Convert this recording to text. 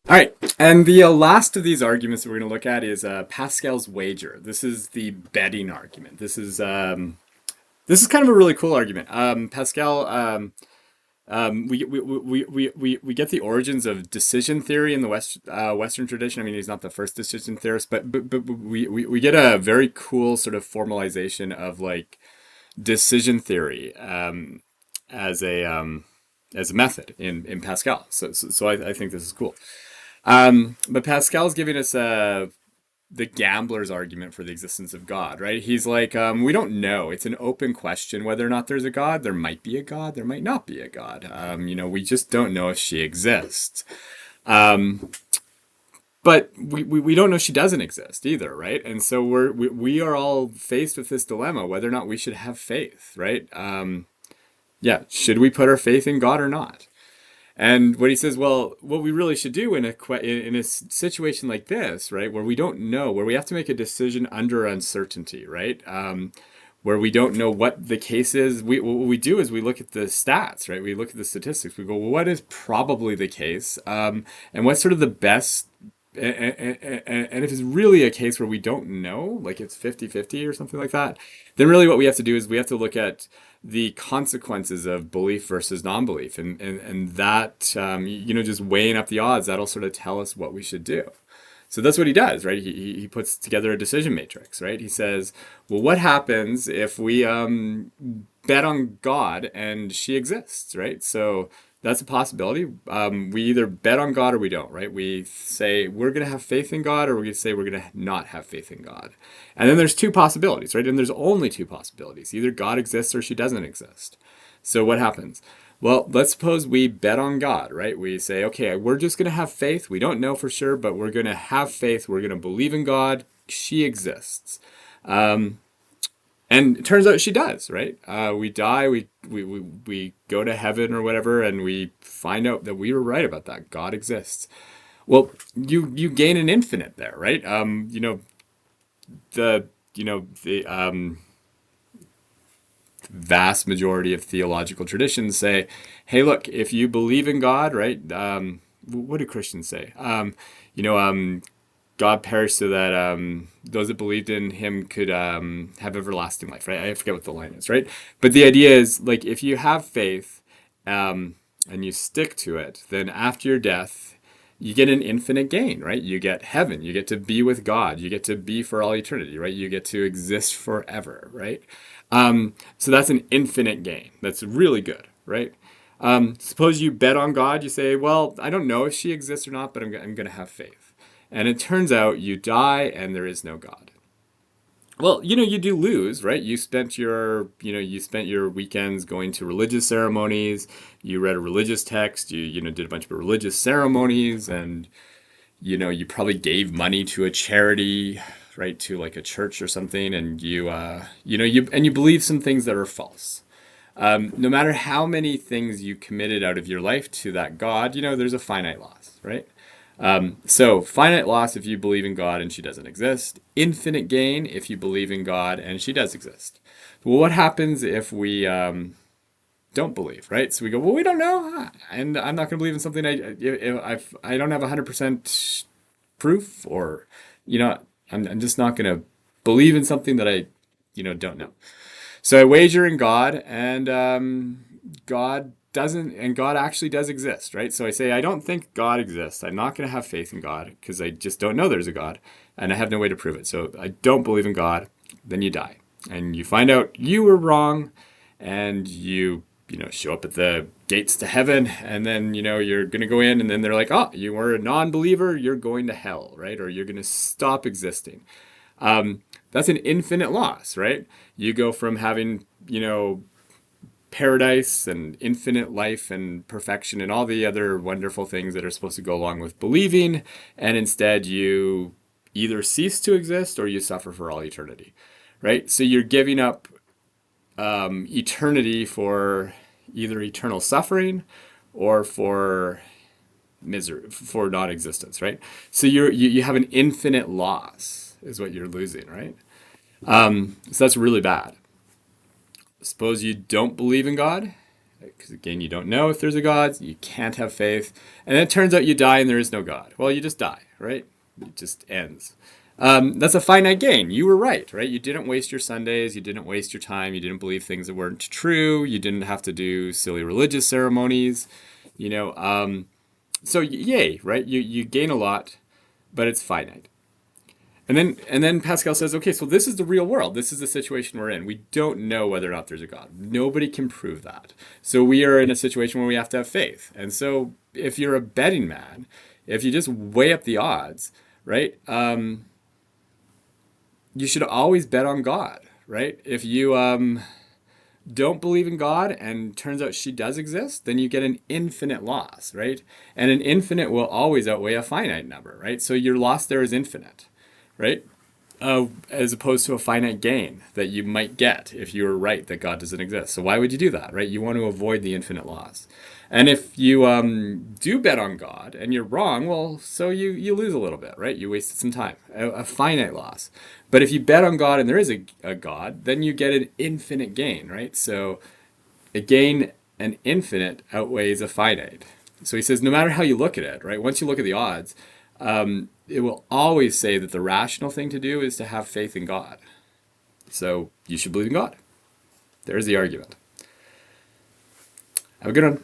All right, and the last of these arguments that we're going to look at is Pascal's wager. This is the betting argument. This is kind of a really cool argument. Pascal, we get the origins of decision theory in the Western tradition. I mean, he's not the first decision theorist, but we get a very cool sort of formalization of like decision theory as a as a method in Pascal. So I think this is cool. But Pascal's giving us the gambler's argument for the existence of God, right? He's like, we don't know. It's an open question whether or not there's a God. There might be a God. There might not be a God. We just don't know if she exists. Um, but we don't know she doesn't exist either, right? And so we are all faced with this dilemma whether or not we should have faith, right? Yeah, should we put our faith in God or not? And what he says, well, what we really should do in a situation like this, right, where we don't know, where we have to make a decision under uncertainty, right, where we don't know what the case is, what we do is we look at the stats, right? We look at the statistics. We go, well, what is probably the case, and what's sort of the best. And if it's really a case where we don't know, like it's 50-50 or something like that, then really what we have to do is we have to look at the consequences of belief versus non-belief, and that just weighing up the odds, that'll sort of tell us what we should do. So that's what he does, right? He puts together a decision matrix, right? He says, well, what happens if we bet on God and she exists, right? So that's a possibility. We either bet on God or we don't, right? We say we're going to have faith in God, or we say we're going to not have faith in God. And then there's two possibilities, right? And there's only two possibilities. Either God exists or she doesn't exist. So what happens? Well, let's suppose we bet on God, right? We say, okay, we're just going to have faith. We don't know for sure, but we're going to have faith. We're going to believe in God. She exists. And it turns out she does, right? We die, we go to heaven or whatever, and we find out that we were right about that. God exists. Well, you gain an infinite there, right? The the vast majority of theological traditions say, hey, look, if you believe in God, right? What do Christians say? God perished so that those that believed in him could have everlasting life, right? I forget what the line is, right? But the idea is like if you have faith and you stick to it, then after your death, you get an infinite gain, right? You get heaven, you get to be with God, you get to be for all eternity, right? You get to exist forever, right? So that's an infinite gain. That's really good, right? Suppose you bet on God, you say, well, I don't know if she exists or not, but I'm going to have faith. And it turns out you die and there is no God. Well, you do lose, right? You spent your weekends going to religious ceremonies. You read a religious text. You did a bunch of religious ceremonies, and you probably gave money to a charity, right? To like a church or something, and you believe some things that are false. No matter how many things you committed out of your life to that God, there's a finite loss, right? So finite loss if you believe in God and she doesn't exist. Infinite gain if you believe in God and she does exist. Well, what happens if we don't believe, right? So we go, well, we don't know, and I'm not going to believe in something I don't have 100% proof, or I'm just not going to believe in something that I don't know. So I wager in God, and God doesn't, and God actually does exist, right? So I say, I don't think God exists. I'm not going to have faith in God because I just don't know there's a God, and I have no way to prove it. So I don't believe in God. Then you die, and you find out you were wrong, and you show up at the gates to heaven, and then you're going to go in, and then they're like, oh, you were a non-believer, you're going to hell, right? Or you're going to stop existing. That's an infinite loss, right? You go from having paradise and infinite life and perfection and all the other wonderful things that are supposed to go along with believing, and instead you either cease to exist or you suffer for all eternity, right? So you're giving up eternity for either eternal suffering or for misery, for non-existence, right? So you have an infinite loss is what you're losing, right? So that's really bad. Suppose you don't believe in God Because again, you don't know if there's a God, you can't have faith, and then it turns out you die and there is no God. Well, you just die, right? It just ends. That's a finite gain. You were right, right? You didn't waste your Sundays, you didn't waste your time, you didn't believe things that weren't true, you didn't have to do silly religious ceremonies, you know. So yay, right? You gain a lot, but it's finite. And then Pascal says, okay, so this is the real world. This is the situation we're in. We don't know whether or not there's a God. Nobody can prove that. So we are in a situation where we have to have faith. And so if you're a betting man, if you just weigh up the odds, right? You should always bet on God, right? If you don't believe in God and turns out she does exist, then you get an infinite loss, right? And an infinite will always outweigh a finite number, right? So your loss there is infinite, right? As opposed to a finite gain that you might get if you were right that God doesn't exist. So why would you do that, right? You want to avoid the infinite loss. And if you do bet on God and you're wrong, well, so you lose a little bit, right? You wasted some time, a finite loss. But if you bet on God and there is a God, then you get an infinite gain, right? So a gain, an infinite outweighs a finite. So he says, no matter how you look at it, right? Once you look at the odds, it will always say that the rational thing to do is to have faith in God. So you should believe in God. There's the argument. Have a good one.